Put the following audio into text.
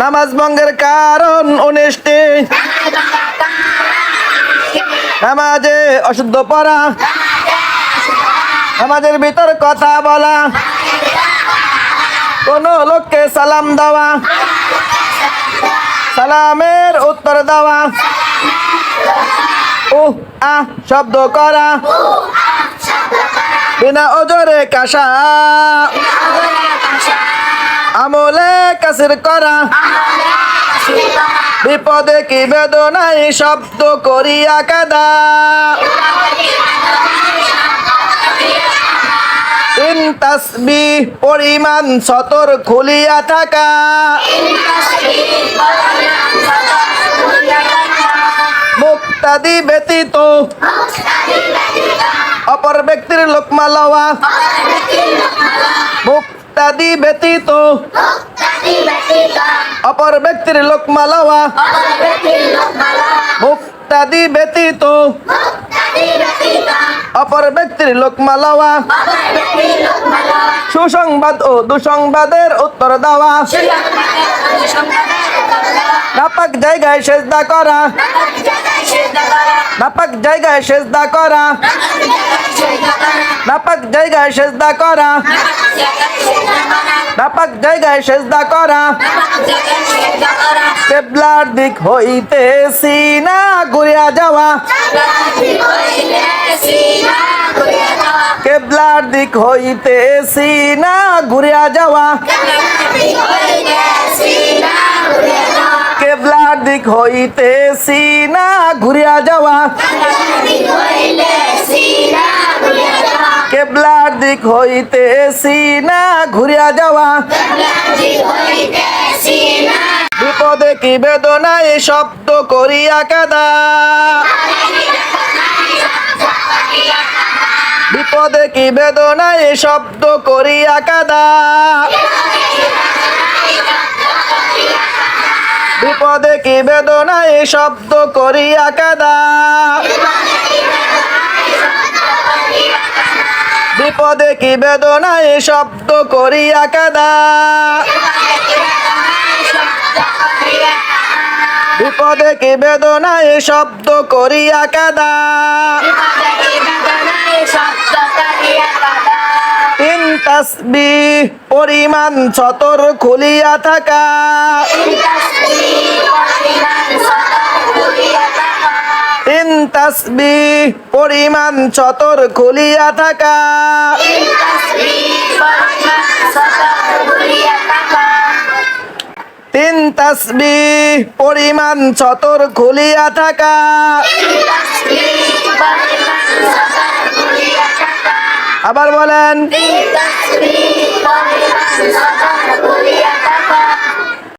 নামাজ ভঙ্গের কারণ 19টি। নামাজে অশুদ্ধ পড়া, নামাজের ভিতর কথা বলা, কোন লোককে সালাম দেওয়া, সালামের উত্তর দেওয়া, শব্দ করা, বিনা ওজরে কাশা, আমলে কাসির করা, বিপদে কি বেদনায় শব্দ করিয়া কাদা, তিন তাসবিহ পরিমাণ সতর খুলিয়া থাকা, মুক্তাদি ব্যতীত অপর ব্যক্তির লোকমা লওয়া, মুক্তাদি ব্যতীত অপর ব্যক্তির লোকমা লওয়া, মুক্তাদি ব্যতীত অপর ব্যক্তির লোকমা লওয়া, সুসংবাদ ও দুঃসংবাদের উত্তর দেওয়া, নাপাক জায়গায় সেজদা করা, নাপাক জায়গায় সেজদা করা, নাপাক জায়গায় সেজদা করা, নাপাক জায়গায় সেজদা করা, কিবলার দিক হইতে সিনা ঘুরিয়া যাওয়া, কিবলার দিক হইতে সিনা ঘুরিয়া যাওয়া, কিবলার দিক হইতে সিনা ঘুরিয়া যাওয়া, কিবলার দিক হইতে সিনা ঘুরিয়া যাওয়া, বিপদে কি বেদনায় শব্দ করিয়া কাদা, বিপদে কি বেদনায় শব্দ করিয়া কাদা, বিপদে কি বেদনায় শব্দ করিয়া কাদা, বিপদে কি বেদনায় শব্দ করিয়া কাদা, বিপদে কি বেদনায় শব্দ করিয়া কাদা, তিন তাসবিহ পরিমাণ সতর খুলিয়া থাকা, তিন তাসবিহ পরিমাণ সতর খুলিয়া থাকা, তিন তাসবিহ পরিমাণ সতর খুলিয়া থাকা, আবার বলেন,